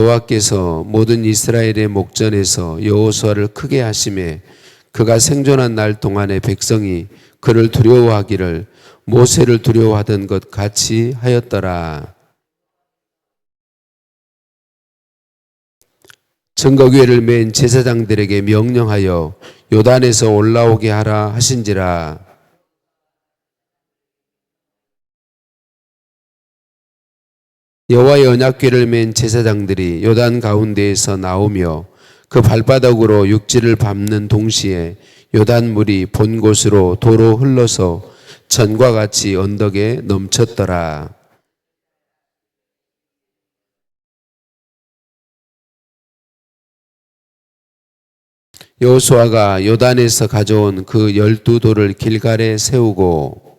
여호와께서 모든 이스라엘의 목전에서 여호수아를 크게 하심에 그가 생존한 날 동안에 백성이 그를 두려워하기를 모세를 두려워하던 것 같이 하였더라. 증거궤를 맨 제사장들에게 명령하여 요단에서 올라오게 하라 하신지라. 여호와의 언약궤를 맨 제사장들이 요단 가운데에서 나오며 그 발바닥으로 육지를 밟는 동시에 요단 물이 본 곳으로 도로 흘러서 전과 같이 언덕에 넘쳤더라. 여호수아가 요단에서 가져온 그 12돌을 길갈에 세우고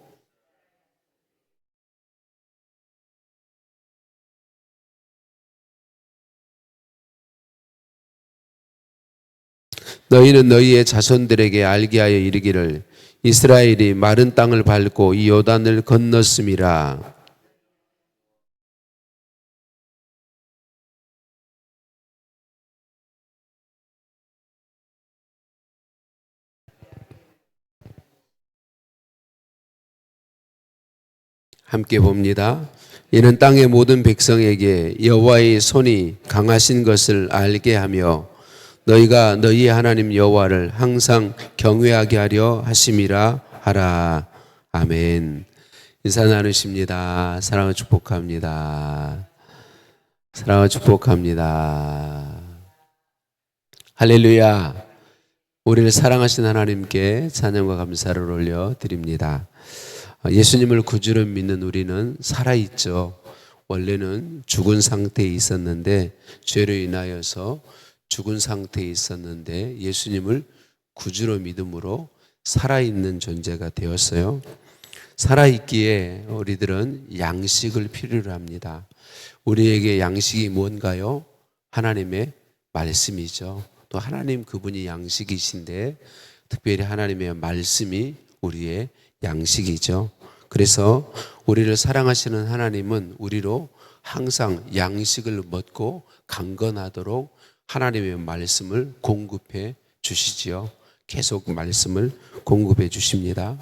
너희는 너희의 자손들에게 알게 하여 이르기를 이스라엘이 마른 땅을 밟고 이 요단을 건넜음이라. 함께 봅니다. 이는 땅의 모든 백성에게 여호와의 손이 강하신 것을 알게 하며 너희가 너희 하나님 여호와를 항상 경외하게 하려 하심이라 하라. 아멘. 인사 나누십니다. 사랑을 축복합니다. 사랑을 축복합니다. 할렐루야. 우리를 사랑하신 하나님께 찬양과 감사를 올려드립니다. 예수님을 구주로 믿는 우리는 살아있죠. 원래는 죽은 상태에 있었는데 죄로 인하여서 죽은 상태에 있었는데 예수님을 구주로 믿음으로 살아있는 존재가 되었어요. 살아있기에 우리들은 양식을 필요로 합니다. 우리에게 양식이 뭔가요? 하나님의 말씀이죠. 또 하나님 그분이 양식이신데 특별히 하나님의 말씀이 우리의 양식이죠. 그래서 우리를 사랑하시는 하나님은 우리로 항상 양식을 먹고 강건하도록 하나님의 말씀을 공급해 주시지요. 계속 말씀을 공급해 주십니다.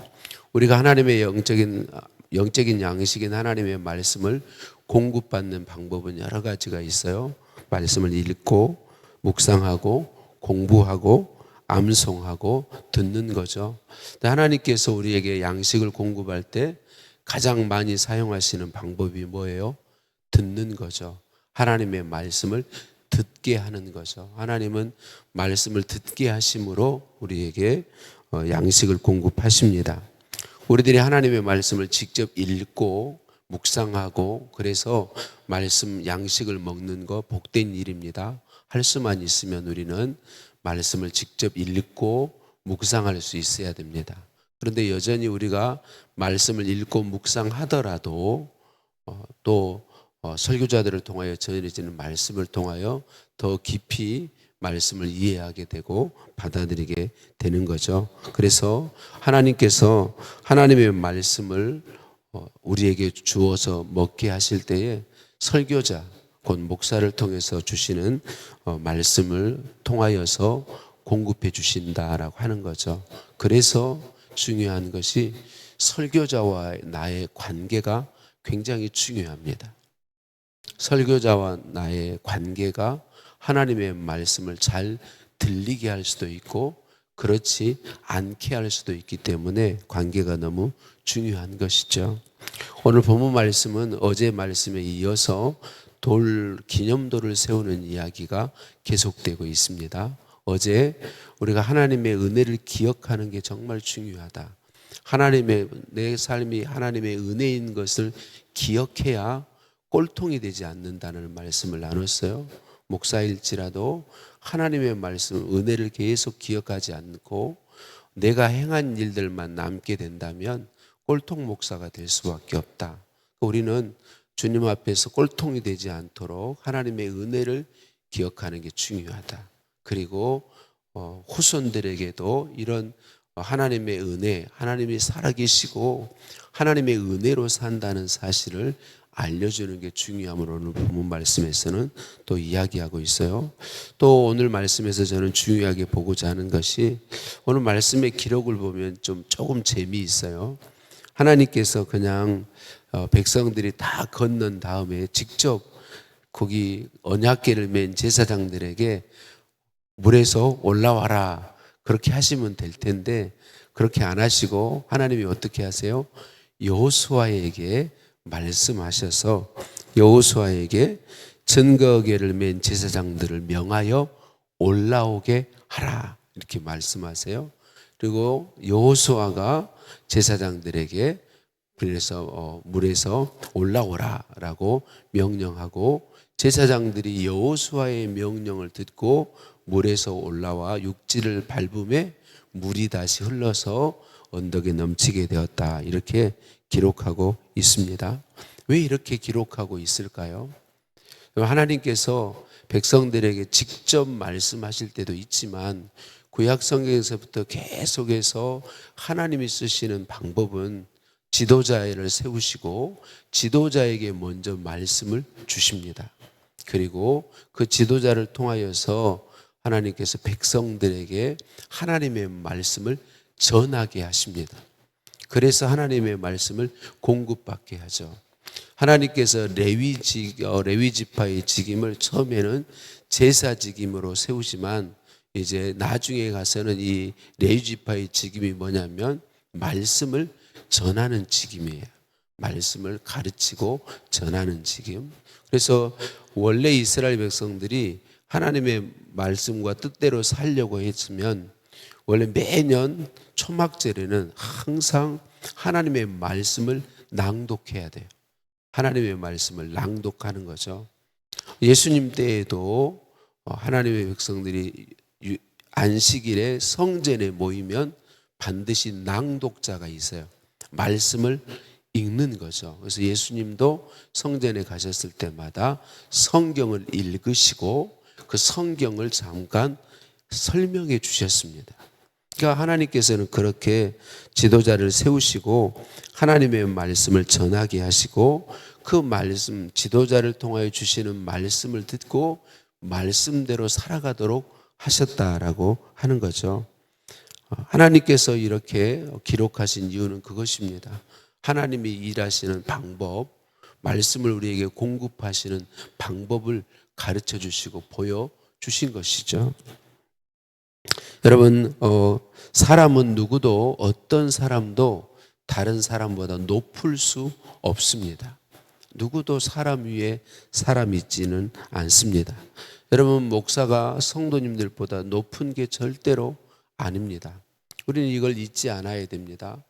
우리가 하나님의 영적인 양식인 하나님의 말씀을 공급받는 방법은 여러 가지가 있어요. 말씀을 읽고 묵상하고 공부하고 암송하고 듣는 거죠. 하나님께서 우리에게 양식을 공급할 때 가장 많이 사용하시는 방법이 뭐예요? 듣는 거죠. 하나님의 말씀을 듣게 하는 거죠. 하나님은 말씀을 듣게 하심으로 우리에게 양식을 공급하십니다. 우리들이 하나님의 말씀을 직접 읽고 묵상하고 그래서 말씀 양식을 먹는 거 복된 일입니다. 할 수만 있으면 우리는 말씀을 직접 읽고 묵상할 수 있어야 됩니다. 그런데 여전히 우리가 말씀을 읽고 묵상하더라도 또 설교자들을 통하여 전해지는 말씀을 통하여 더 깊이 말씀을 이해하게 되고 받아들이게 되는 거죠. 그래서 하나님께서 하나님의 말씀을 우리에게 주어서 먹게 하실 때에 설교자 곧 목사를 통해서 주시는 말씀을 통하여서 공급해 주신다라고 하는 거죠. 그래서 중요한 것이 설교자와 나의 관계가 굉장히 중요합니다. 설교자와 나의 관계가 하나님의 말씀을 잘 들리게 할 수도 있고 그렇지 않게 할 수도 있기 때문에 관계가 너무 중요한 것이죠. 오늘 본문 말씀은 어제 말씀에 이어서 기념돌을 세우는 이야기가 계속되고 있습니다. 어제 우리가 하나님의 은혜를 기억하는 게 정말 중요하다. 내 삶이 하나님의 은혜인 것을 기억해야 꼴통이 되지 않는다는 말씀을 나눴어요. 목사일지라도 하나님의 말씀, 은혜를 계속 기억하지 않고 내가 행한 일들만 남게 된다면 꼴통 목사가 될 수밖에 없다. 우리는 주님 앞에서 꼴통이 되지 않도록 하나님의 은혜를 기억하는 게 중요하다. 그리고 후손들에게도 이런 하나님의 은혜, 하나님이 살아계시고 하나님의 은혜로 산다는 사실을 알려주는 게 중요함을 오늘 본문 말씀에서는 또 이야기하고 있어요. 또 오늘 말씀에서 저는 중요하게 보고자 하는 것이 오늘 말씀의 기록을 보면 조금 재미있어요. 하나님께서 그냥 백성들이 다 건넌 다음에 직접 거기 언약궤를 맨 제사장들에게 물에서 올라와라 그렇게 하시면 될 텐데 그렇게 안 하시고 하나님이 어떻게 하세요? 여호수아에게 말씀하셔서 여호수아에게 증거궤를 맨 제사장들을 명하여 올라오게 하라 이렇게 말씀하세요. 그리고 여호수아가 제사장들에게 그래서 물에서 올라오라라고 명령하고 제사장들이 여호수아의 명령을 듣고 물에서 올라와 육지를 밟음에 물이 다시 흘러서 언덕에 넘치게 되었다. 이렇게 기록하고 있습니다. 왜 이렇게 기록하고 있을까요? 하나님께서 백성들에게 직접 말씀하실 때도 있지만 구약 성경에서부터 계속해서 하나님이 쓰시는 방법은 지도자를 세우시고 지도자에게 먼저 말씀을 주십니다. 그리고 그 지도자를 통하여서 하나님께서 백성들에게 하나님의 말씀을 전하게 하십니다. 그래서 하나님의 말씀을 공급받게 하죠. 하나님께서 레위 지파의 직임을 처음에는 제사 직임으로 세우지만 이제 나중에 가서는 이 레위 지파의 직임이 뭐냐면 말씀을 전하는 직임이에요. 말씀을 가르치고 전하는 직임. 그래서 원래 이스라엘 백성들이 하나님의 말씀과 뜻대로 살려고 했으면 원래 매년 초막절에는 항상 하나님의 말씀을 낭독해야 돼요. 하나님의 말씀을 낭독하는 거죠. 예수님 때에도 하나님의 백성들이 안식일에 성전에 모이면 반드시 낭독자가 있어요. 말씀을 읽는 거죠. 그래서 예수님도 성전에 가셨을 때마다 성경을 읽으시고 그 성경을 잠깐 설명해 주셨습니다. 그러니까 하나님께서는 그렇게 지도자를 세우시고 하나님의 말씀을 전하게 하시고 그 말씀, 지도자를 통하여 주시는 말씀을 듣고 말씀대로 살아가도록 하셨다라고 하는 거죠. 하나님께서 이렇게 기록하신 이유는 그것입니다. 하나님이 일하시는 방법, 말씀을 우리에게 공급하시는 방법을 가르쳐 주시고 보여주신 것이죠. 여러분, 사람은 누구도 어떤 사람도 다른 사람보다 높을 수 없습니다. 누구도 사람 위에 사람 있지는 않습니다. 여러분, 목사가 성도님들보다 높은 게 절대로 아닙니다. 우리는 이걸 잊지 않아야 됩니다.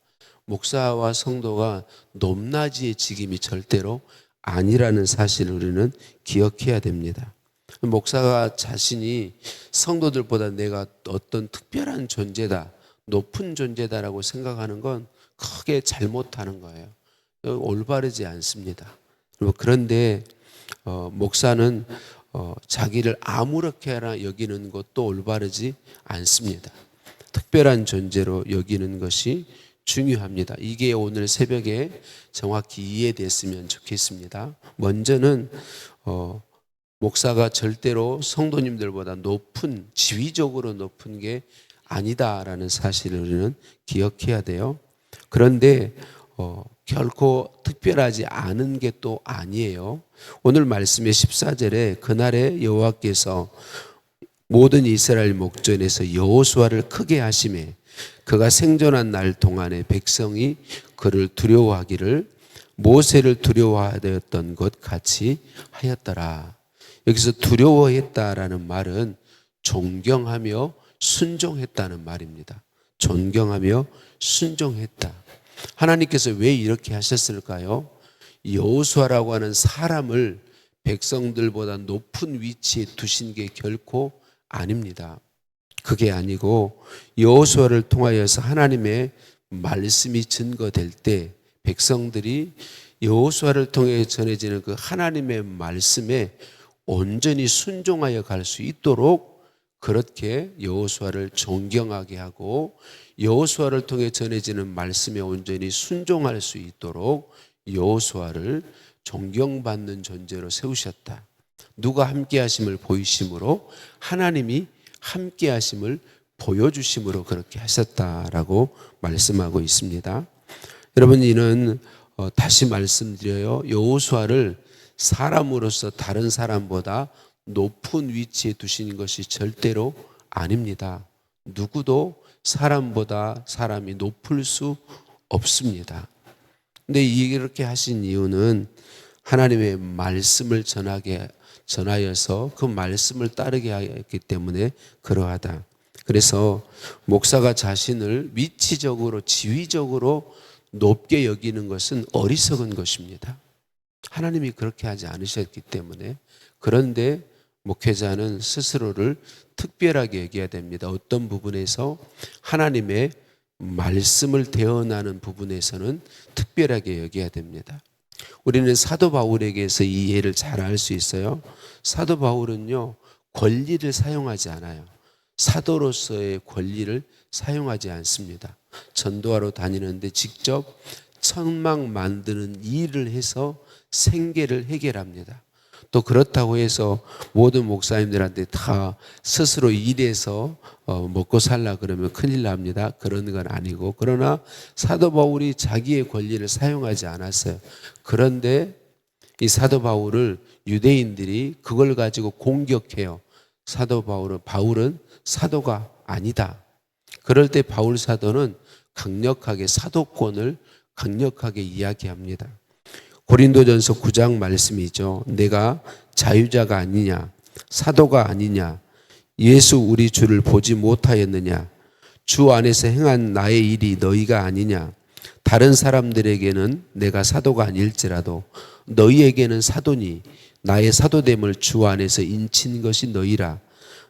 목사와 성도가 높낮이의 직임이 절대로 아니라는 사실을 우리는 기억해야 됩니다. 목사가 자신이 성도들보다 내가 어떤 특별한 존재다, 높은 존재다라고 생각하는 건 크게 잘못하는 거예요. 올바르지 않습니다. 그런데 목사는 자기를 아무렇게나 여기는 것도 올바르지 않습니다. 특별한 존재로 여기는 것이 중요합니다. 이게 오늘 새벽에 정확히 이해됐으면 좋겠습니다. 먼저는 목사가 절대로 성도님들보다 높은, 지위적으로 높은 게 아니다라는 사실을 우리는 기억해야 돼요. 그런데 결코 특별하지 않은 게 또 아니에요. 오늘 말씀의 14절에 그날에 여호와께서 모든 이스라엘 목전에서 여호수아를 크게 하시매 그가 생존한 날 동안에 백성이 그를 두려워하기를 모세를 두려워하였던 것 같이 하였더라. 여기서 두려워했다라는 말은 존경하며 순종했다는 말입니다. 존경하며 순종했다. 하나님께서 왜 이렇게 하셨을까요? 여호수아라고 하는 사람을 백성들보다 높은 위치에 두신 게 결코 아닙니다. 그게 아니고 여호수아를 통하여서 하나님의 말씀이 증거될 때 백성들이 여호수아를 통해 전해지는 그 하나님의 말씀에 온전히 순종하여 갈 수 있도록 그렇게 여호수아를 존경하게 하고 여호수아를 통해 전해지는 말씀에 온전히 순종할 수 있도록 여호수아를 존경받는 존재로 세우셨다. 누가 함께 하심을 보이심으로 하나님이 함께 하심을 보여주심으로 그렇게 하셨다라고 말씀하고 있습니다. 여러분, 이는 다시 말씀드려요. 여호수아를 사람으로서 다른 사람보다 높은 위치에 두시는 것이 절대로 아닙니다. 누구도 사람보다 사람이 높을 수 없습니다. 근데 이렇게 하신 이유는 하나님의 말씀을 전하여서 그 말씀을 따르게 하였기 때문에 그러하다. 그래서 목사가 자신을 위치적으로 지위적으로 높게 여기는 것은 어리석은 것입니다. 하나님이 그렇게 하지 않으셨기 때문에. 그런데 목회자는 스스로를 특별하게 여겨야 됩니다. 어떤 부분에서 하나님의 말씀을 대언하는 부분에서는 특별하게 여겨야 됩니다. 우리는 사도 바울에게서 이 예를 잘 알 수 있어요. 사도 바울은요, 권리를 사용하지 않아요. 사도로서의 권리를 사용하지 않습니다. 전도하러 다니는데 직접 천막 만드는 일을 해서 생계를 해결합니다. 또 그렇다고 해서 모든 목사님들한테 다 스스로 일해서 먹고 살라 그러면 큰일 납니다. 그런 건 아니고, 그러나 사도 바울이 자기의 권리를 사용하지 않았어요. 그런데 이 사도 바울을 유대인들이 그걸 가지고 공격해요. 바울은 사도가 아니다. 그럴 때 바울 사도는 강력하게 사도권을 강력하게 이야기합니다. 고린도전서 9장 말씀이죠. 내가 자유자가 아니냐, 사도가 아니냐, 예수 우리 주를 보지 못하였느냐, 주 안에서 행한 나의 일이 너희가 아니냐, 다른 사람들에게는 내가 사도가 아닐지라도 너희에게는 사도니 나의 사도됨을 주 안에서 인친 것이 너희라.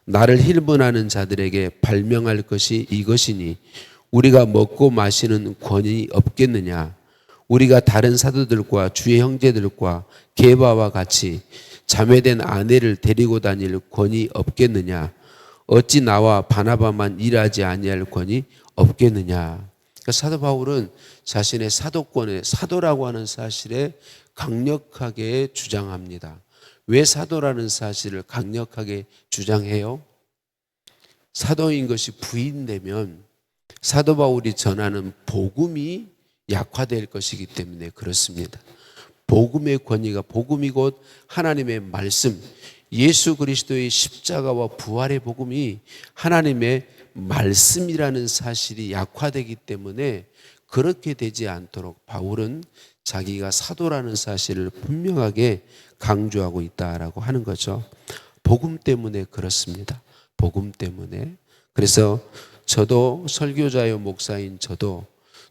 나를 힐문하는 자들에게 발명할 것이 이것이니 우리가 먹고 마시는 권이 없겠느냐. 우리가 다른 사도들과 주의 형제들과 게바와 같이 자매된 아내를 데리고 다닐 권이 없겠느냐. 어찌 나와 바나바만 일하지 아니할 권이 없겠느냐. 그러니까 사도 바울은 자신의 사도권에, 사도라고 하는 사실에 강력하게 주장합니다. 왜 사도라는 사실을 강력하게 주장해요? 사도인 것이 부인되면 사도 바울이 전하는 복음이 약화될 것이기 때문에 그렇습니다. 복음의 권위가, 복음이 곧 하나님의 말씀, 예수 그리스도의 십자가와 부활의 복음이 하나님의 말씀이라는 사실이 약화되기 때문에 그렇게 되지 않도록 바울은 자기가 사도라는 사실을 분명하게 강조하고 있다라고 하는 거죠. 복음 때문에 그렇습니다. 복음 때문에. 그래서 저도 설교자요 목사인 저도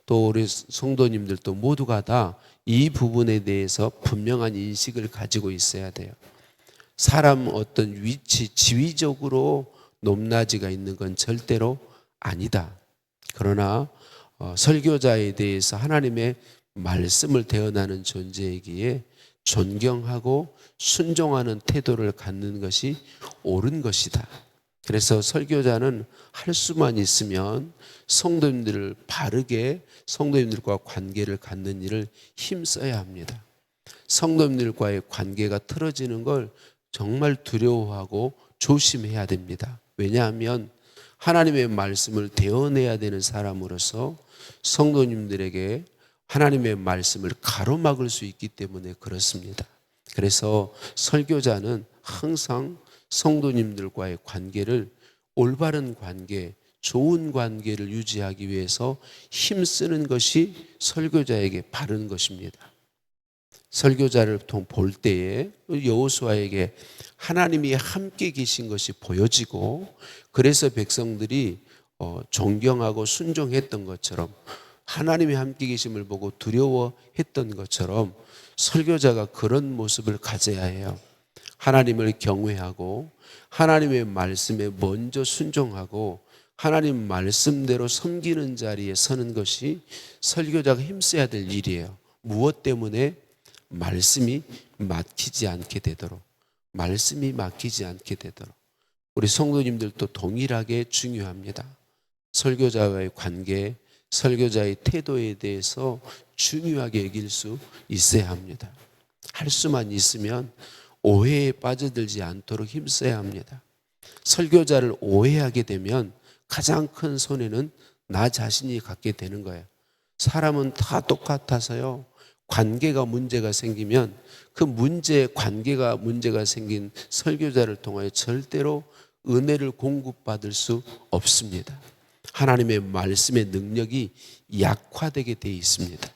또 우리 성도님들도 모두가 다 이 부분에 대해서 분명한 인식을 가지고 있어야 돼요. 사람 어떤 위치, 지위적으로 높낮이가 있는 건 절대로 아니다. 그러나 설교자에 대해서 하나님의 말씀을 대언하는 존재이기에 존경하고 순종하는 태도를 갖는 것이 옳은 것이다. 그래서 설교자는 할 수만 있으면 성도님들을 바르게 성도님들과 관계를 갖는 일을 힘써야 합니다. 성도님들과의 관계가 틀어지는 걸 정말 두려워하고 조심해야 됩니다. 왜냐하면 하나님의 말씀을 대언해야 되는 사람으로서 성도님들에게 하나님의 말씀을 가로막을 수 있기 때문에 그렇습니다. 그래서 설교자는 항상 성도님들과의 관계를, 올바른 관계, 좋은 관계를 유지하기 위해서 힘쓰는 것이 설교자에게 바른 것입니다. 설교자를 볼 때에 여호수아에게 하나님이 함께 계신 것이 보여지고, 그래서 백성들이 존경하고 순종했던 것처럼, 하나님이 함께 계심을 보고 두려워했던 것처럼 설교자가 그런 모습을 가져야 해요. 하나님을 경외하고 하나님의 말씀에 먼저 순종하고 하나님 말씀대로 섬기는 자리에 서는 것이 설교자가 힘써야 될 일이에요. 무엇 때문에? 말씀이 막히지 않게 되도록, 말씀이 막히지 않게 되도록. 우리 성도님들도 동일하게 중요합니다. 설교자와의 관계, 설교자의 태도에 대해서 중요하게 여길 수 있어야 합니다. 할 수만 있으면 오해에 빠져들지 않도록 힘써야 합니다. 설교자를 오해하게 되면 가장 큰 손해는 나 자신이 갖게 되는 거예요. 사람은 다 똑같아서요. 관계가 문제가 생기면 그 관계가 문제가 생긴 설교자를 통하여 절대로 은혜를 공급받을 수 없습니다. 하나님의 말씀의 능력이 약화되게 되어 있습니다.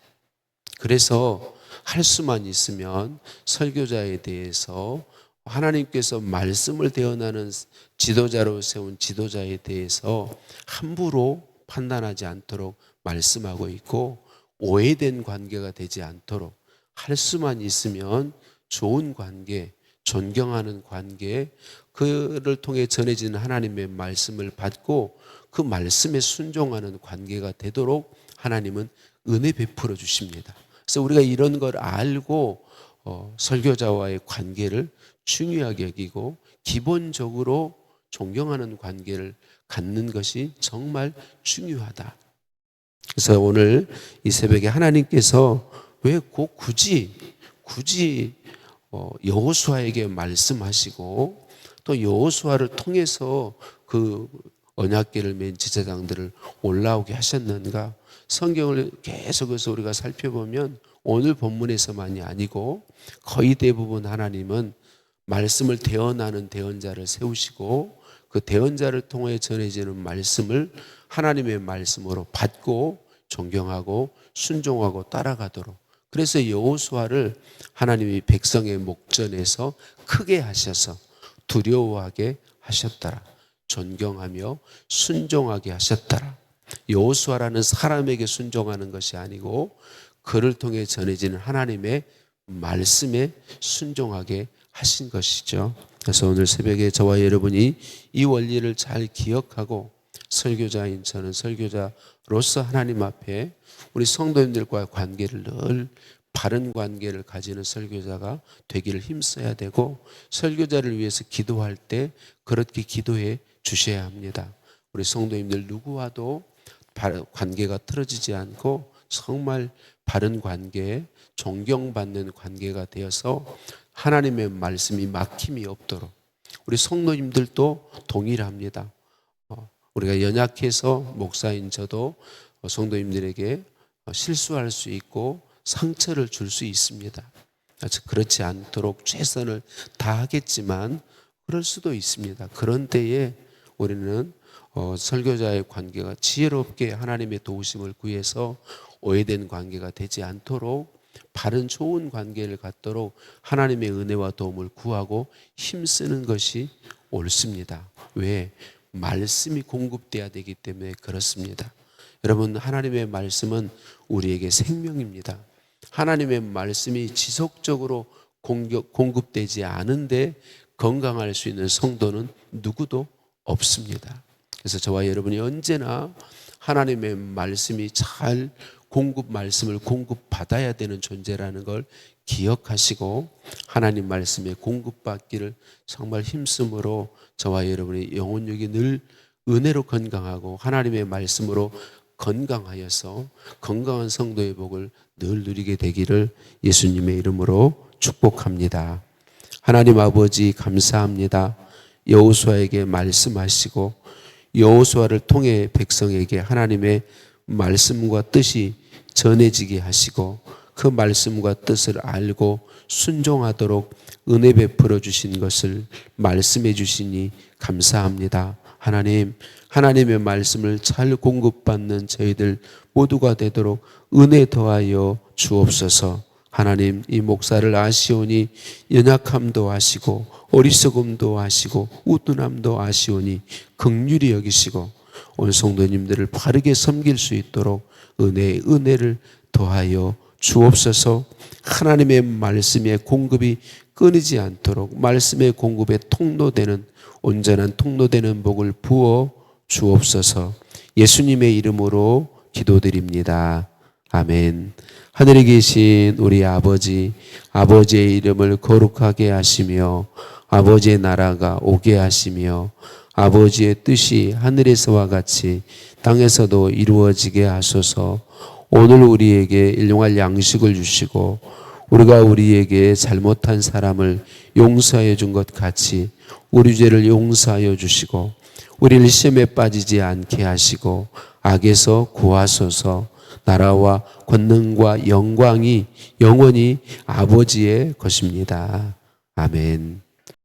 그래서 할 수만 있으면 설교자에 대해서 하나님께서 말씀을 대언하는 지도자로 세운 지도자에 대해서 함부로 판단하지 않도록 말씀하고 있고, 오해된 관계가 되지 않도록 할 수만 있으면 좋은 관계, 존경하는 관계, 그를 통해 전해지는 하나님의 말씀을 받고 그 말씀에 순종하는 관계가 되도록 하나님은 은혜 베풀어 주십니다. 그래서 우리가 이런 걸 알고 설교자와의 관계를 중요하게 여기고 기본적으로 존경하는 관계를 갖는 것이 정말 중요하다. 그래서 오늘 이 새벽에 하나님께서 왜 꼭 굳이 여호수아에게 말씀하시고 또 여호수아를 통해서 그 언약궤를 맨 제사장들을 올라오게 하셨는가? 성경을 계속해서 우리가 살펴보면 오늘 본문에서만이 아니고 거의 대부분 하나님은 말씀을 대언하는 대언자를 세우시고 그 대언자를 통해 전해지는 말씀을 하나님의 말씀으로 받고 존경하고 순종하고 따라가도록, 그래서 여호수아를 하나님이 백성의 목전에서 크게 하셔서 두려워하게 하셨더라. 존경하며 순종하게 하셨더라. 여호수아라는 사람에게 순종하는 것이 아니고 그를 통해 전해지는 하나님의 말씀에 순종하게 하신 것이죠. 그래서 오늘 새벽에 저와 여러분이 이 원리를 잘 기억하고 설교자인 저는 설교자로서 하나님 앞에 우리 성도님들과의 관계를 늘 바른 관계를 가지는 설교자가 되기를 힘써야 되고, 설교자를 위해서 기도할 때 그렇게 기도해 주셔야 합니다. 우리 성도님들 누구와도 관계가 틀어지지 않고 정말 바른 관계, 존경받는 관계가 되어서 하나님의 말씀이 막힘이 없도록, 우리 성도님들도 동일합니다. 우리가 연약해서 목사인 저도 성도님들에게 실수할 수 있고 상처를 줄 수 있습니다. 그렇지 않도록 최선을 다하겠지만 그럴 수도 있습니다. 그런 때에 우리는 설교자의 관계가 지혜롭게 하나님의 도우심을 구해서 오해된 관계가 되지 않도록 바른 좋은 관계를 갖도록 하나님의 은혜와 도움을 구하고 힘쓰는 것이 옳습니다. 왜? 말씀이 공급돼야 되기 때문에 그렇습니다. 여러분, 하나님의 말씀은 우리에게 생명입니다. 하나님의 말씀이 지속적으로 공급되지 않은데 건강할 수 있는 성도는 누구도 없습니다. 그래서 저와 여러분이 언제나 하나님의 말씀이 잘 말씀을 공급받아야 되는 존재라는 걸 기억하시고 하나님 말씀에 공급받기를 정말 힘쓰므로 저와 여러분의 영혼력이 늘 은혜로 건강하고 하나님의 말씀으로 건강하여서 건강한 성도의 복을 늘 누리게 되기를 예수님의 이름으로 축복합니다. 하나님 아버지 감사합니다. 여호수아에게 말씀하시고 여호수아를 통해 백성에게 하나님의 말씀과 뜻이 전해지게 하시고 그 말씀과 뜻을 알고 순종하도록 은혜 베풀어 주신 것을 말씀해 주시니 감사합니다. 하나님, 하나님의 말씀을 잘 공급받는 저희들 모두가 되도록 은혜 더하여 주옵소서. 하나님, 이 목사를 아시오니 연약함도 아시고 어리석음도 아시고 우둔함도 아시오니 긍휼히 여기시고 온 성도님들을 바르게 섬길 수 있도록 은혜를 더하여 주옵소서. 하나님의 말씀의 공급이 끊이지 않도록 말씀의 공급에 통로되는 온전한 통로되는 복을 부어 주옵소서. 예수님의 이름으로 기도드립니다. 아멘. 하늘에 계신 우리 아버지, 아버지의 이름을 거룩하게 하시며 아버지의 나라가 오게 하시며 아버지의 뜻이 하늘에서와 같이 땅에서도 이루어지게 하소서. 오늘 우리에게 일용할 양식을 주시고 우리가 우리에게 잘못한 사람을 용서해 준 것 같이 우리 죄를 용서하여 주시고 우리를 시험에 빠지지 않게 하시고 악에서 구하소서. 나라와 권능과 영광이 영원히 아버지의 것입니다. 아멘.